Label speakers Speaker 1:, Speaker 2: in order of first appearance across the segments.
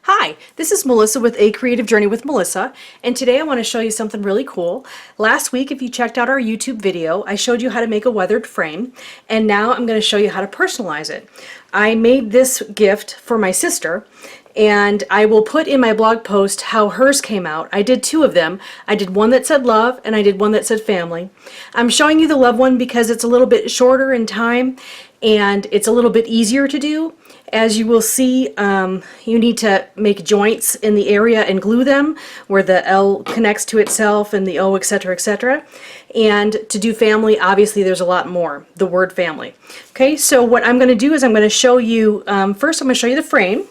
Speaker 1: Hi, this is Melissa with A Creative Journey with Melissa, and today I want to show you something really cool. Last week, if you checked out our YouTube video, I showed you how to make a weathered frame, and now I'm going to show you how to personalize it. I made this gift for my sister, and I will put in my blog post how hers came out. I did two of them. I did one that said love, and I did one that said family. I'm showing you the love one because it's a little bit shorter in time, and it's a little bit easier to do. As you will see, you need to make joints in the area and glue them where the L connects to itself and the O, etc., etc. And to do family, obviously there's a lot more, the word family. Okay, so what I'm going to do is I'm going to show you, first I'm going to show you the frame.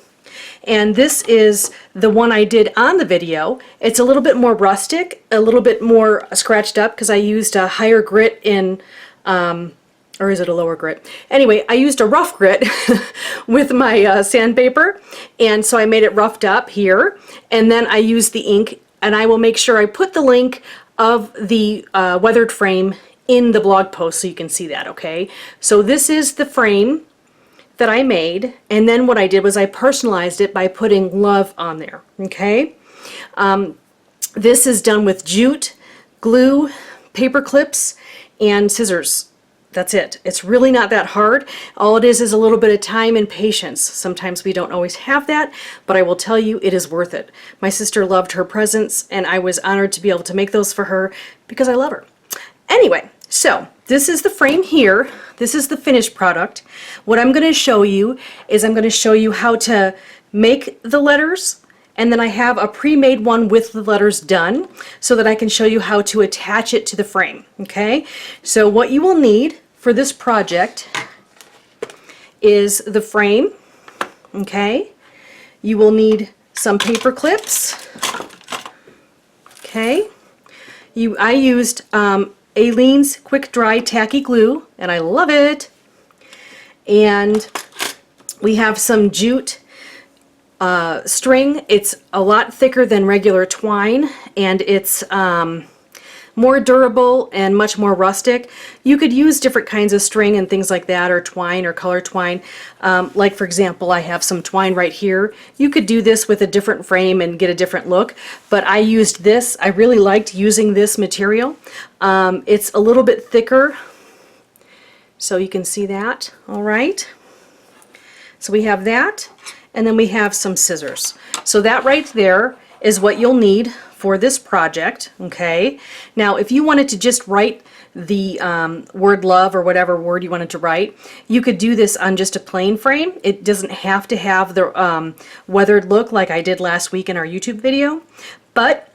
Speaker 1: And this is the one I did on the video. It's a little bit more rustic, a little bit more scratched up because I used a higher grit in or is it a lower grit? Anyway, I used a rough grit with my sandpaper, and so I made it roughed up here, and then I used the ink, and I will make sure I put the link of the weathered frame in the blog post so you can see that, okay? So this is the frame that I made, and then what I did was I personalized it by putting love on there, okay? This is done with jute, glue, paper clips, and scissors. That's it. It's really not that hard. All it is a little bit of time and patience. Sometimes we don't always have that, but I will tell you it is worth it. My sister loved her presents, and I was honored to be able to make those for her because I love her. Anyway, so this is the frame here. This is the finished product. What I'm going to show you is I'm going to show you how to make the letters, and then I have a pre-made one with the letters done so that I can show you how to attach it to the frame. Okay, so what you will need for this project is the frame. Okay, you will need some paper clips. Okay, I used Aleene's Quick Dry Tacky Glue, and I love it. And we have some jute string. It's a lot thicker than regular twine, and it's more durable and much more rustic. You could use different kinds of string and things like that, or twine or color twine. Like for example, I have some twine right here. You could do this with a different frame and get a different look, but I used this. I really liked using this material. It's a little bit thicker, so you can see that. All right. So we have that, and then we have some scissors. So that right there is what you'll need for this project, okay? Now, if you wanted to just write the word love or whatever word you wanted to write, you could do this on just a plain frame. It doesn't have to have the weathered look like I did last week in our YouTube video, but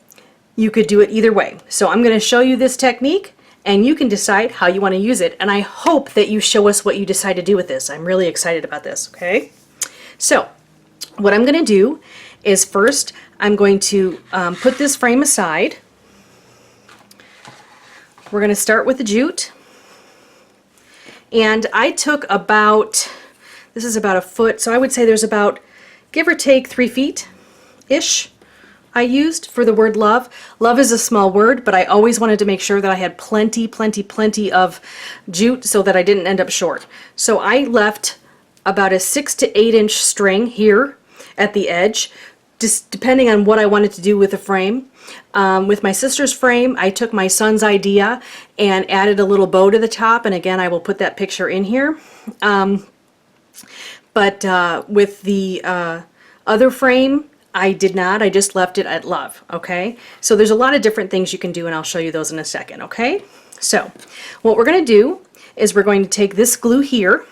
Speaker 1: you could do it either way. So I'm going to show you this technique, and you can decide how you want to use it, and I hope that you show us what you decide to do with this. I'm really excited about this, okay? So what I'm going to do is first I'm going to put this frame aside. We're going to start with the jute, and I took about, this is about a foot, so I would say there's about, give or take, 3 feet ish I used for the word love. Love is a small word, but I always wanted to make sure that I had plenty of jute so that I didn't end up short. So I left about a 6 to 8 inch string here at the edge, just depending on what I wanted to do with the frame. With my sister's frame, I took my son's idea and added a little bow to the top, and again I will put that picture in here. But with the other frame, I did not. I just left it at love, okay? So there's a lot of different things you can do, and I'll show you those in a second, okay? So what we're going to do is we're going to take this glue here,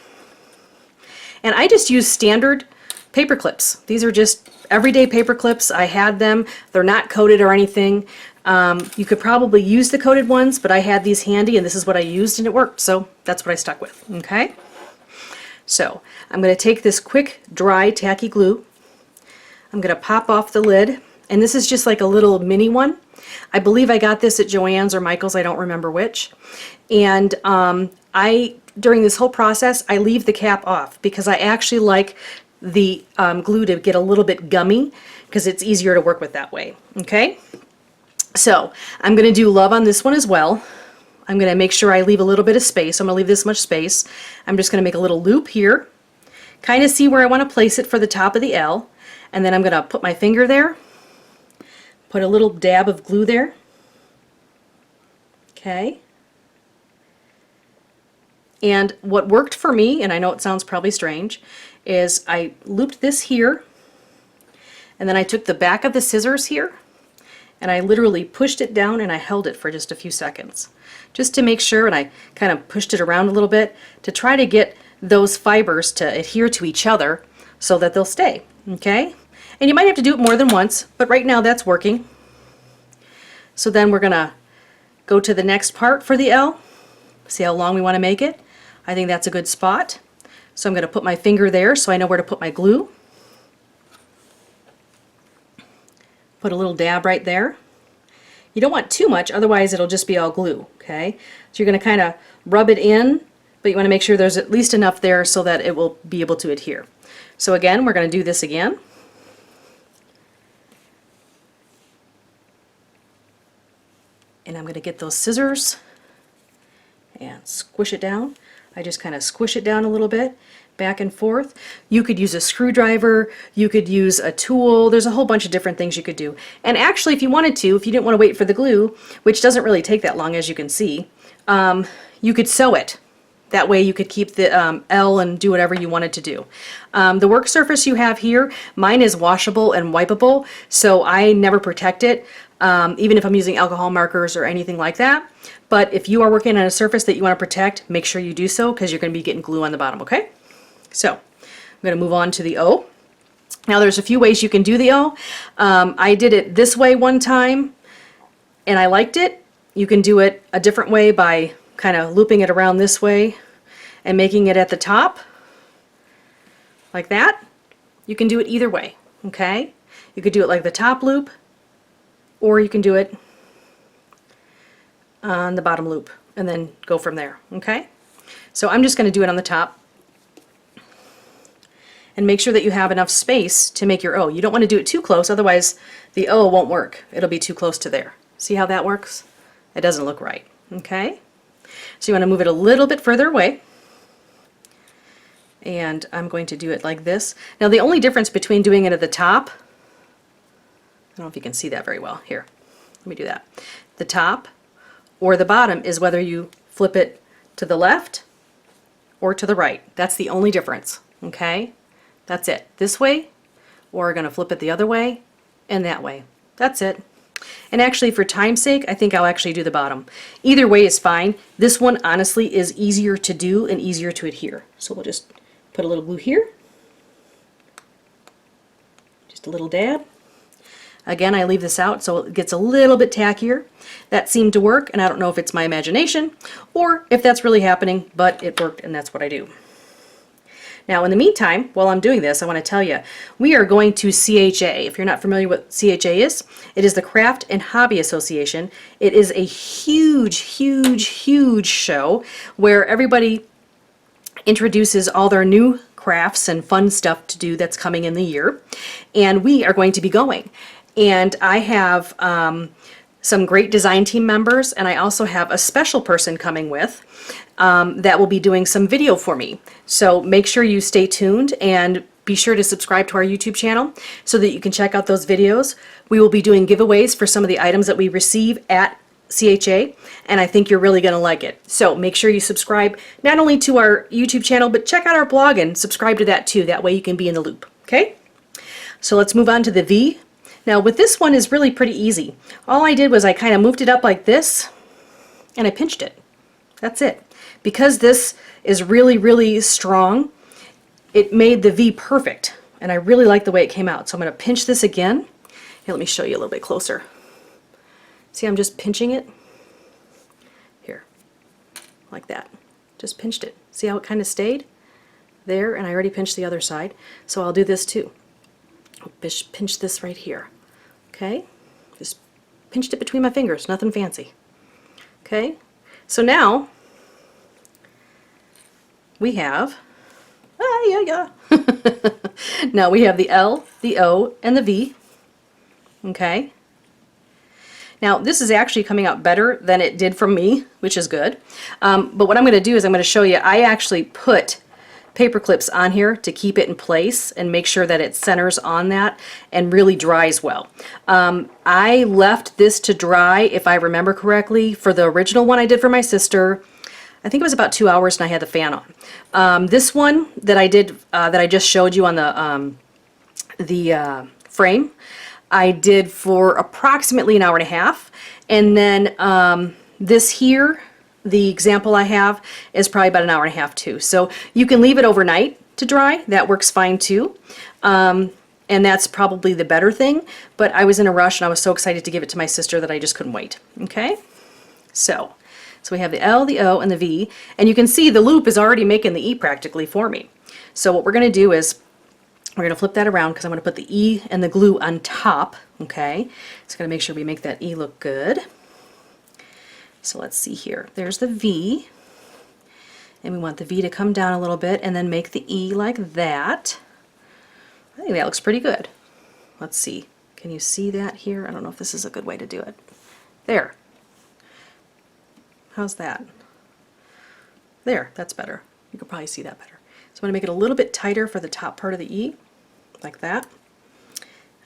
Speaker 1: and I just use standard paper clips. These are just everyday paper clips. I had them. They're not coated or anything. You could probably use the coated ones, but I had these handy, and this is what I used, and it worked, so that's what I stuck with, okay? So I'm going to take this quick dry tacky glue. I'm going to pop off the lid, and this is just like a little mini one. I believe I got this at Joann's or Michael's, I don't remember which. And during this whole process, I leave the cap off because I actually like the glue to get a little bit gummy because it's easier to work with that way. Okay, so I'm going to do love on this one as well. I'm going to make sure I leave a little bit of space. I'm going to leave this much space. I'm just going to make a little loop here, kind of see where I want to place it for the top of the L. And then I'm going to put my finger there, put a little dab of glue there. Okay. And what worked for me, and I know it sounds probably strange, is I looped this here, and then I took the back of the scissors here, and I literally pushed it down and I held it for just a few seconds, just to make sure, and I kind of pushed it around a little bit to try to get those fibers to adhere to each other so that they'll stay, okay? And you might have to do it more than once, but right now that's working. So then we're gonna go to the next part for the L. See how long we want to make it? I think that's a good spot. So I'm going to put my finger there so I know where to put my glue. Put a little dab right there. You don't want too much, otherwise it'll just be all glue, okay? So you're going to kind of rub it in, but you want to make sure there's at least enough there so that it will be able to adhere. So again, we're going to do this again. And I'm going to get those scissors and squish it down. I just kind of squish it down a little bit, back and forth. You could use a screwdriver, you could use a tool, there's a whole bunch of different things you could do. And actually, if you wanted to, if you didn't want to wait for the glue, which doesn't really take that long as you can see, you could sew it. That way you could keep the L and do whatever you wanted to do. The work surface you have here, mine is washable and wipeable, so I never protect it, even if I'm using alcohol markers or anything like that. But if you are working on a surface that you want to protect, make sure you do so, because you're going to be getting glue on the bottom, okay? So I'm going to move on to the O. Now there's a few ways you can do the O. I did it this way one time and I liked it. You can do it a different way by kind of looping it around this way and making it at the top like that. You can do it either way, okay? You could do it like the top loop, or you can do it on the bottom loop and then go from there, okay? So I'm just going to do it on the top, and make sure that you have enough space to make your O. You don't want to do it too close, otherwise the O won't work. It'll be too close to there. See how that works? It doesn't look right, okay? So you want to move it a little bit further away, and I'm going to do it like this. Now the only difference between doing it at the top, I don't know if you can see that very well. Here, let me do that. The top or the bottom is whether you flip it to the left or to the right. That's the only difference, okay? That's it. This way, or we're going to flip it the other way and that way. That's it. And actually, for time's sake, I think I'll actually do the bottom. Either way is fine. This one, honestly, is easier to do and easier to adhere. So we'll just put a little glue here. Just a little dab. Again, I leave this out so it gets a little bit tackier. That seemed to work, and I don't know if it's my imagination or if that's really happening, but it worked, and that's what I do. Now, in the meantime, while I'm doing this, I want to tell you, we are going to CHA. If you're not familiar with what CHA is, it is the Craft and Hobby Association. It is a huge, huge, huge show where everybody introduces all their new crafts and fun stuff to do that's coming in the year. And we are going to be going. And I have some great design team members, and I also have a special person coming with that will be doing some video for me. So make sure you stay tuned and be sure to subscribe to our YouTube channel so that you can check out those videos. We will be doing giveaways for some of the items that we receive at CHA, and I think you're really going to like it. So make sure you subscribe not only to our YouTube channel, but check out our blog and subscribe to that too. That way you can be in the loop, okay? So let's move on to the V. Now with this one is really pretty easy. All I did was I kind of moved it up like this and I pinched it. That's it. Because this is really, really strong, it made the V perfect, and I really like the way it came out. So I'm going to pinch this again. Here, let me show you a little bit closer. See, I'm just pinching it. Here, like that. Just pinched it. See how it kind of stayed there, and I already pinched the other side. So I'll do this too. I'll pinch this right here. Okay, just pinched it between my fingers, nothing fancy. Okay, so now we have, now we have the L, the O, and the V. Okay, now this is actually coming out better than it did from me, which is good. But what I'm going to do is I'm going to show you, I actually put paper clips on here to keep it in place and make sure that it centers on that and really dries well. I left this to dry, if I remember correctly, for the original one I did for my sister. I think it was about 2 hours and I had the fan on. This one that I did, that I just showed you on the frame, I did for approximately an hour and a half. And then this here, the example I have, is probably about an hour and a half too. So you can leave it overnight to dry. That works fine too. And that's probably the better thing. But I was in a rush and I was so excited to give it to my sister that I just couldn't wait. Okay? So we have the L, the O, and the V. And you can see the loop is already making the E practically for me. So what we're going to do is we're going to flip that around because I'm going to put the E and the glue on top. Okay? It's going to make sure we make that E look good. So let's see here. There's the V. And we want the V to come down a little bit and then make the E like that. I think that looks pretty good. Let's see. Can you see that here? I don't know if this is a good way to do it. There. How's that? There, that's better. You can probably see that better. So I'm going to make it a little bit tighter for the top part of the E, like that.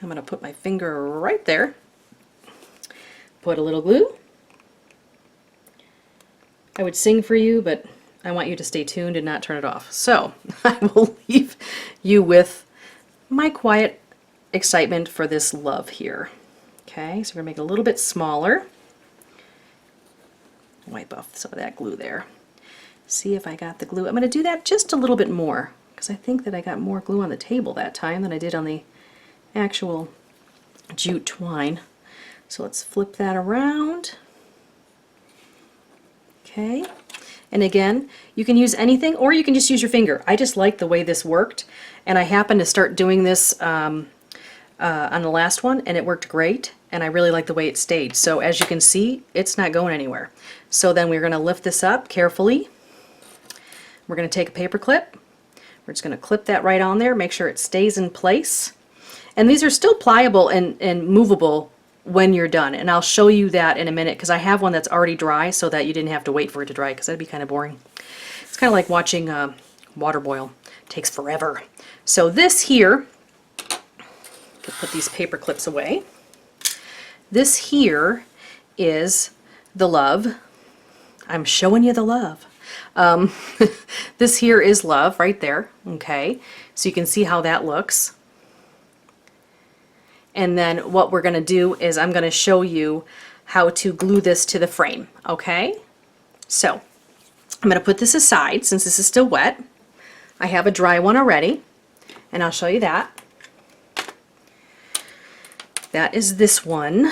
Speaker 1: I'm going to put my finger right there. Put a little glue. I would sing for you, but I want you to stay tuned and not turn it off. So I will leave you with my quiet excitement for this love here. Okay, so we're going to make it a little bit smaller. Wipe off some of that glue there. See if I got the glue. I'm going to do that just a little bit more because I think that I got more glue on the table that time than I did on the actual jute twine. So let's flip that around. Okay, and again, you can use anything or you can just use your finger. I just like the way this worked, and I happened to start doing this on the last one, and it worked great, and I really like the way it stayed. So as you can see, it's not going anywhere. So then we're going to lift this up carefully. We're going to take a paper clip. We're just going to clip that right on there, make sure it stays in place. And these are still pliable and movable when you're done, and I'll show you that in a minute because I have one that's already dry so that you didn't have to wait for it to dry because that'd be kind of boring. It's kind of like watching water boil. It takes forever. So this here, put these paper clips away. This here is the love. I'm showing you the love. This here is love right there. Okay, so you can see how that looks. And then what we're going to do is I'm going to show you how to glue this to the frame. Okay, so I'm going to put this aside since this is still wet. I have a dry one already, and I'll show you that. That is this one.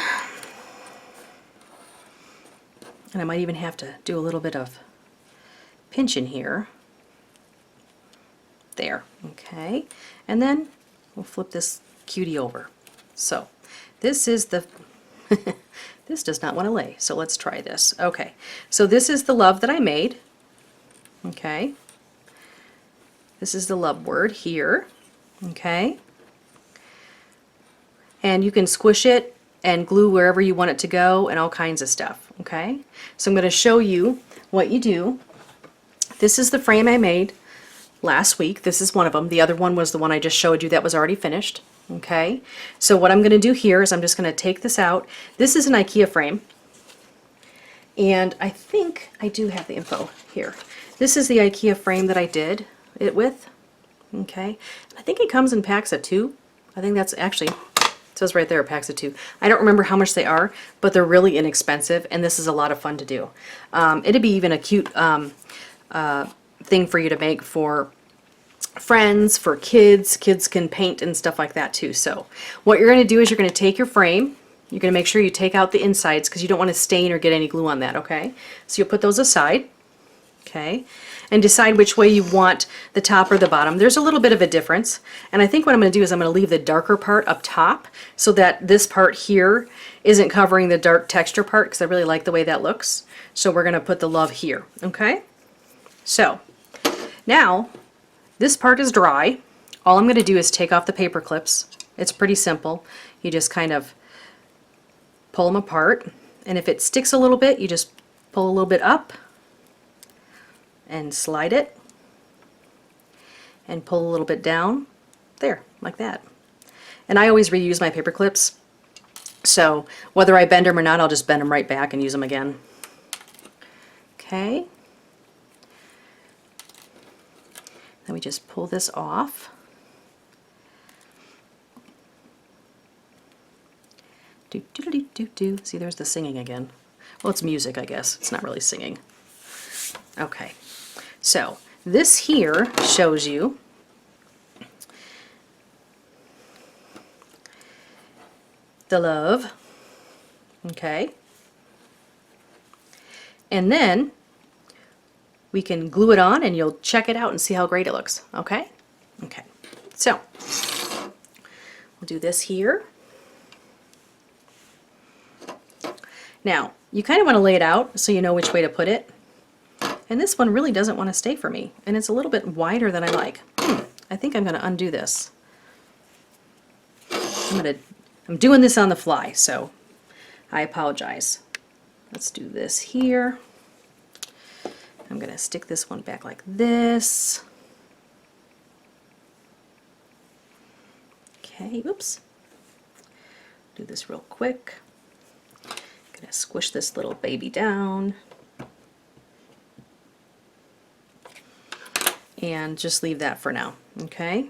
Speaker 1: And I might even have to do a little bit of pinching here. There, okay. And then we'll flip this cutie over. So this is the, this does not want to lay, so let's try this. Okay, so this is the love that I made. Okay. This is the love word here. Okay. And you can squish it and glue wherever you want it to go and all kinds of stuff. Okay, so I'm going to show you what you do. This is the frame I made last week. This is one of them. The other one was the one I just showed you that was already finished. Okay, so what I'm going to do here is I'm just going to take this out. This is an IKEA frame, and I think I do have the info here. This is the IKEA frame that I did it with. Okay, I think it comes in packs of 2. I think that's actually, it says right there, packs of 2. I don't remember how much they are, but they're really inexpensive, and this is a lot of fun to do. It'd be even a cute thing for you to make for friends, for kids. Kids can paint and stuff like that too. So what you're going to do is you're going to take your frame. You're going to make sure you take out the insides because you don't want to stain or get any glue on that. Okay, so you'll put those aside. Okay, and decide which way you want the top or the bottom. There's a little bit of a difference, and I think what I'm going to do is I'm going to leave the darker part up top so that this part here isn't covering the dark texture part because I really like the way that looks. So we're going to put the love here. Okay, so now this part is dry. All I'm going to do is take off the paper clips. It's pretty simple. You just kind of pull them apart, and if it sticks a little bit, you just pull a little bit up and slide it. and pull a little bit down, there, like that. And I always reuse my paper clips, so whether I bend them or not, I'll just bend them right back and use them again. Okay. Then we just pull this off. Do, do, do, do, do. See, there's the singing again. Well, it's music, I guess. It's not really singing. Okay, so this here shows you the love, okay? And then we can glue it on and you'll check it out and see how great it looks, okay? Okay, so we'll do this here. Now, you kind of want to lay it out so you know which way to put it. And this one really doesn't want to stay for me, and it's a little bit wider than I like. I think I'm going to undo this. I'm doing this on the fly, so I apologize. Let's do this here. I'm going to stick this one back like this. Okay, oops. Do this real quick. I'm going to squish this little baby down. And just leave that for now, okay?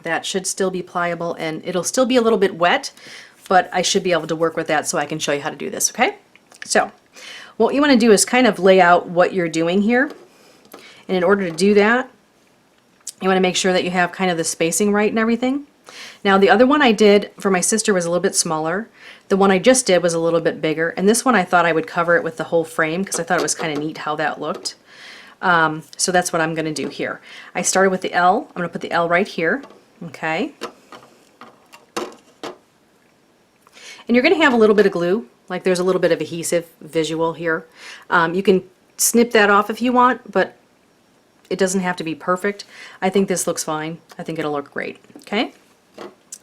Speaker 1: That should still be pliable, and it'll still be a little bit wet, but I should be able to work with that so I can show you how to do this, okay? So what you want to do is kind of lay out what you're doing here, and in order to do that, you want to make sure that you have kind of the spacing right and everything. Now the other one I did for my sister was a little bit smaller. The one I just did was a little bit bigger, and this one I thought I would cover it with the whole frame because I thought it was kind of neat how that looked. So that's what I'm going to do here. I started with the L. I'm going to put the L right here. Okay. And you're going to have a little bit of glue, like there's a little bit of adhesive visual here. You can snip that off if you want, but it doesn't have to be perfect. I think this looks fine. I think it'll look great. Okay.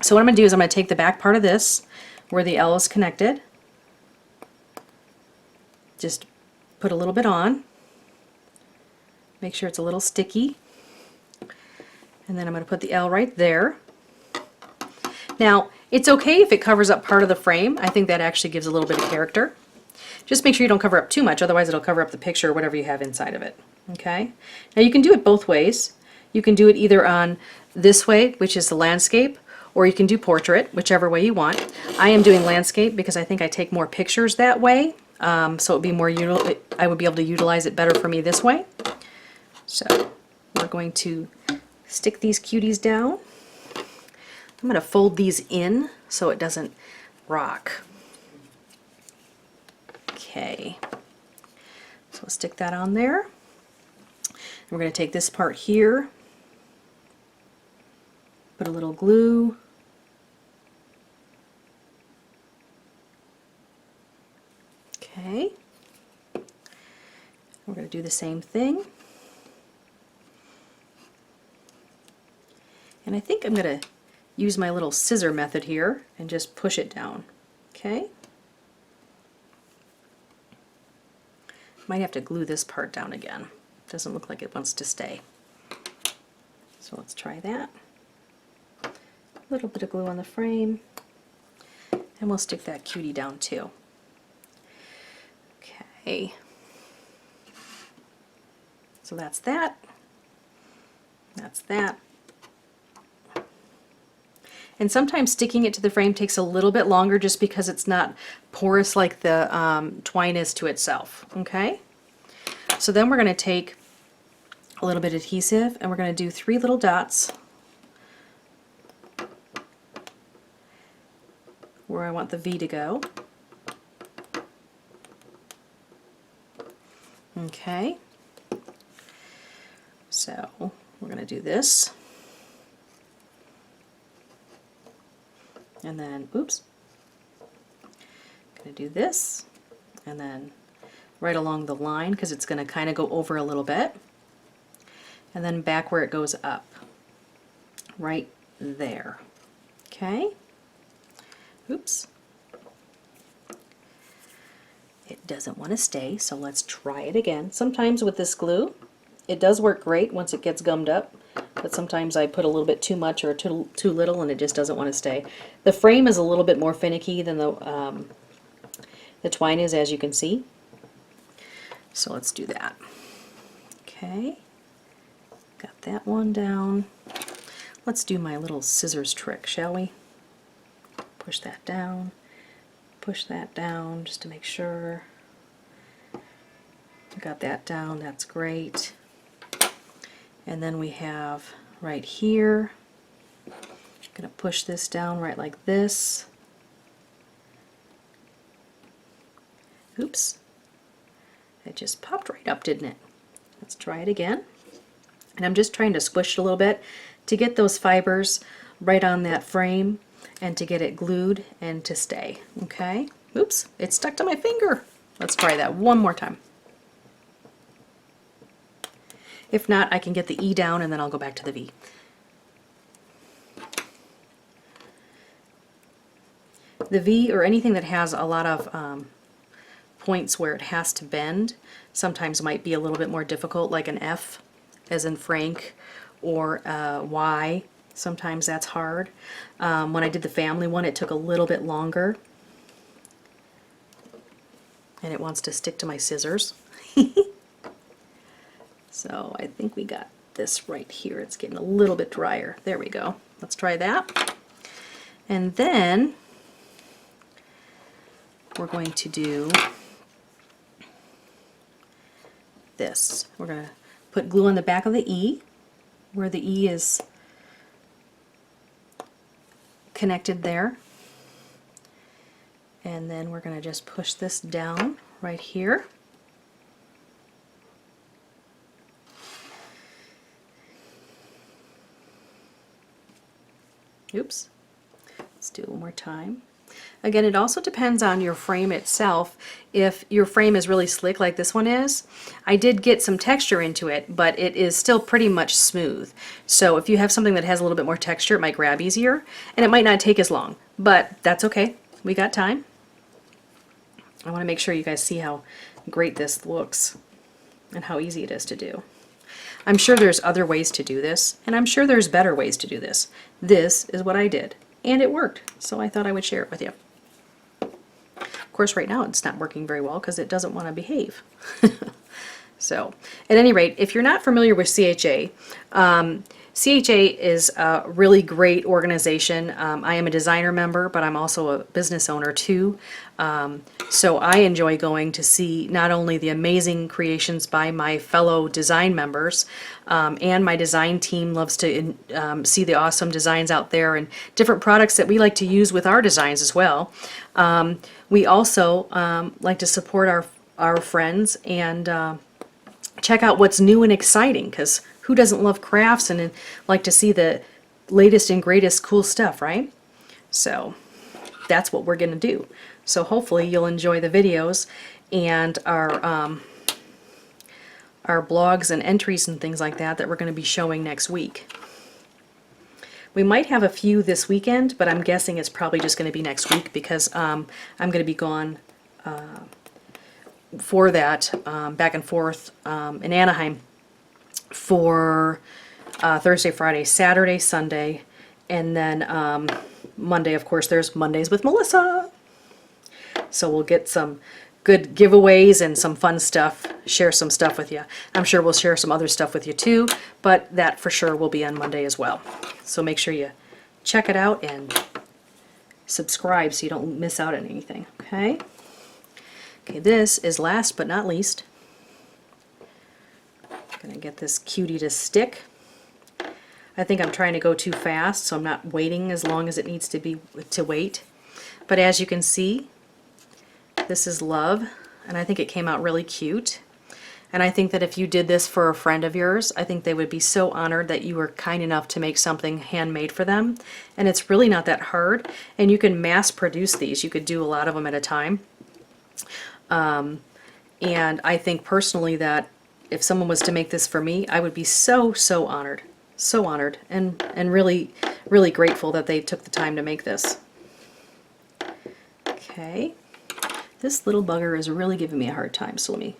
Speaker 1: So what I'm going to do is I'm going to take the back part of this where the L is connected. Just put a little bit on. Make sure it's a little sticky. And then I'm going to put the L right there. Now, it's okay if it covers up part of the frame. I think that actually gives a little bit of character. Just make sure you don't cover up too much, otherwise it'll cover up the picture or whatever you have inside of it. Okay? Now you can do it both ways. You can do it either on this way, which is the landscape, or you can do portrait, whichever way you want. I am doing landscape because I think I take more pictures that way, so it would be more I would be able to utilize it better for me this way. So we're going to stick these cuties down. I'm going to fold these in so it doesn't rock. Okay, so we'll stick that on there. And we're going to take this part here, put a little glue, okay, we're going to do the same thing. And I think I'm going to use my little scissor method here and just push it down. Okay? Might have to glue this part down again. Doesn't look like it wants to stay. So let's try that. A little bit of glue on the frame. And we'll stick that cutie down too. Okay. So that's that. That's that. And sometimes sticking it to the frame takes a little bit longer just because it's not porous like the twine is to itself. Okay? So then we're going to take a little bit of adhesive and we're going to do 3 little dots where I want the V to go. Okay? So we're going to do this. And then, oops, going to do this, and then right along the line because it's going to kind of go over a little bit, and then back where it goes up, right there. Okay, oops, it doesn't want to stay, so let's try it again. Sometimes with this glue, it does work great once it gets gummed up, but sometimes I put a little bit too much or too little and it just doesn't want to stay. The frame is a little bit more finicky than the twine is, as you can see. So let's do that. Okay, got that one down. Let's do my little scissors trick, shall we? Push that down just to make sure. Got that down, that's great. And then we have right here, I'm going to push this down right like this. Oops, it just popped right up, didn't it? Let's try it again. And I'm just trying to squish it a little bit to get those fibers right on that frame and to get it glued and to stay. Okay, oops, it stuck to my finger. Let's try that one more time. If not, I can get the E down and then I'll go back to the V. The V, or anything that has a lot of points where it has to bend, sometimes might be a little bit more difficult, like an F as in Frank, or Y. Sometimes that's hard. When I did the family one, it took a little bit longer. And it wants to stick to my scissors. So I think we got this right here. It's getting a little bit drier. There we go. Let's try that. And then we're going to do this. We're going to put glue on the back of the E, where the E is connected there. And then we're going to just push this down right here. Oops. Let's do it one more time. Again, it also depends on your frame itself. If your frame is really slick like this one is, I did get some texture into it, but it is still pretty much smooth. So if you have something that has a little bit more texture, it might grab easier, and it might not take as long, but that's okay. We got time. I want to make sure you guys see how great this looks and how easy it is to do. I'm sure there's other ways to do this, and I'm sure there's better ways to do this. This is what I did, and it worked, so I thought I would share it with you. Of course, right now it's not working very well because it doesn't want to behave. So, at any rate, if you're not familiar with CHA, CHA is a really great organization. I am a designer member, but I'm also a business owner too. So I enjoy going to see not only the amazing creations by my fellow design members, and my design team loves to see the awesome designs out there and different products that we like to use with our designs as well. We also like to support our friends and check out what's new and exciting, because who doesn't love crafts and like to see the latest and greatest cool stuff, right? So that's what we're going to do. So hopefully you'll enjoy the videos and our blogs and entries and things like that we're going to be showing next week. We might have a few this weekend, but I'm guessing it's probably just going to be next week because I'm going to be gone for that, back and forth in Anaheim for Thursday, Friday, Saturday, Sunday, and then Monday, of course, there's Mondays with Melissa. So we'll get some good giveaways and some fun stuff, share some stuff with you. I'm sure we'll share some other stuff with you too, but that for sure will be on Monday as well. So make sure you check it out and subscribe so you don't miss out on anything, okay? Okay, this is last but not least. I'm gonna get this cutie to stick. I think I'm trying to go too fast, so I'm not waiting as long as it needs to be to wait. But as you can see, this is love, and I think it came out really cute. And I think that if you did this for a friend of yours, I think they would be so honored that you were kind enough to make something handmade for them. And it's really not that hard, and you can mass produce these. You could do a lot of them at a time. And I think personally that if someone was to make this for me, I would be so honored, and really, really grateful that they took the time to make this. Okay, this little bugger is really giving me a hard time, so let me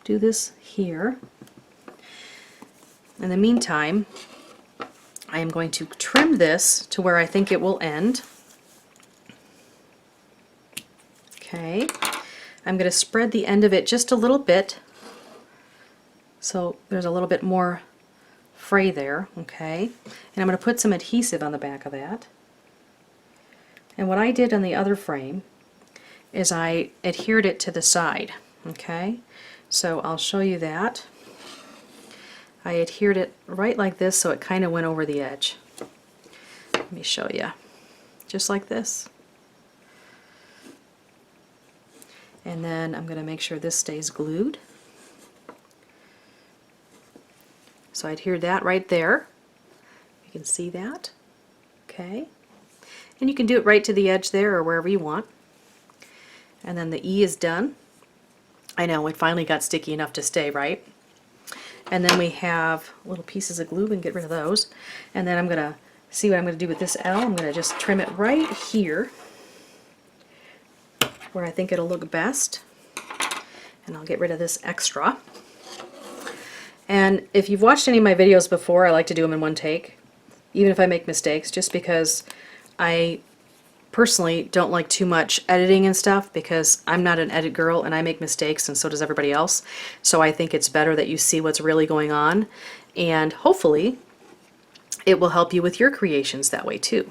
Speaker 1: do this here. In the meantime, I am going to trim this to where I think it will end. Okay, I'm going to spread the end of it just a little bit so there's a little bit more fray there, okay? And I'm going to put some adhesive on the back of that. And what I did on the other frame is I adhered it to the side, okay? So I'll show you that. I adhered it right like this so it kind of went over the edge. Let me show you. Just like this. And then I'm going to make sure this stays glued. So I adhered that right there. You can see that. Okay. And you can do it right to the edge there or wherever you want. And then the E is done. I know, it finally got sticky enough to stay, right? And then we have little pieces of glue, we can get rid of those. And then I'm going to see what I'm going to do with this L. I'm going to just trim it right here where I think it'll look best. And I'll get rid of this extra. And if you've watched any of my videos before, I like to do them in one take, even if I make mistakes, just because I personally don't like too much editing and stuff, because I'm not an edit girl and I make mistakes and so does everybody else. So I think it's better that you see what's really going on, and hopefully it will help you with your creations that way too.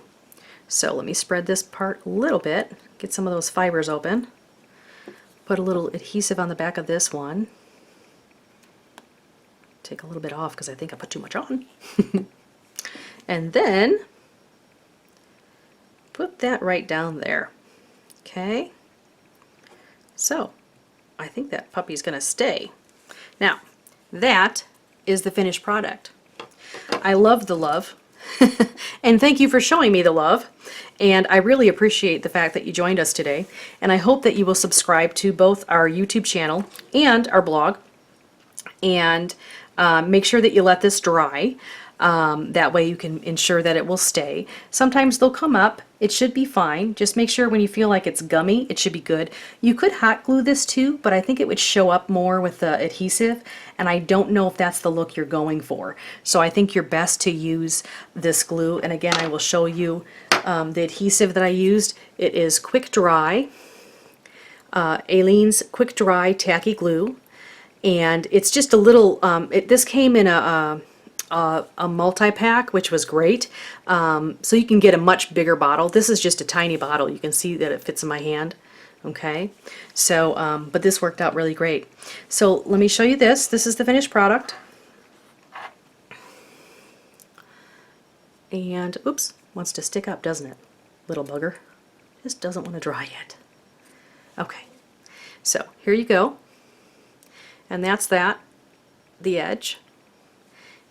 Speaker 1: So let me spread this part a little bit, get some of those fibers open, put a little adhesive on the back of this one, take a little bit off because I think I put too much on, and then put that right down there. Okay, so I think that puppy's gonna stay. Now that is the finished product. I love the love and thank you for showing me the love, and I really appreciate the fact that you joined us today, and I hope that you will subscribe to both our YouTube channel and our blog, and make sure that you let this dry. That way you can ensure that it will stay. Sometimes they'll come up. It should be fine. Just make sure when you feel like it's gummy, it should be good. You could hot glue this too, but I think it would show up more with the adhesive, and I don't know if that's the look you're going for. So I think you're best to use this glue, and again I will show you the adhesive that I used. It is Quick Dry, Aleene's Quick Dry Tacky Glue, and it's just a little, this came in a multi-pack, which was great. So you can get a much bigger bottle. This is just a tiny bottle. You can see that it fits in my hand. Okay, so but this worked out really great. So let me show you this. This is the finished product. And oops, wants to stick up, doesn't it? Little bugger. Just doesn't want to dry yet. Okay, so here you go. And that's that, the edge.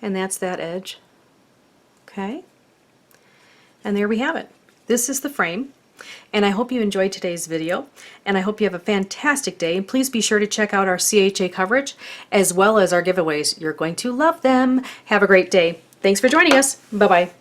Speaker 1: And that's that edge. Okay, and there we have it. This is the frame, and I hope you enjoyed today's video, and I hope you have a fantastic day, and please be sure to check out our CHA coverage as well as our giveaways. You're going to love them. Have a great day. Thanks for joining us. Bye-bye.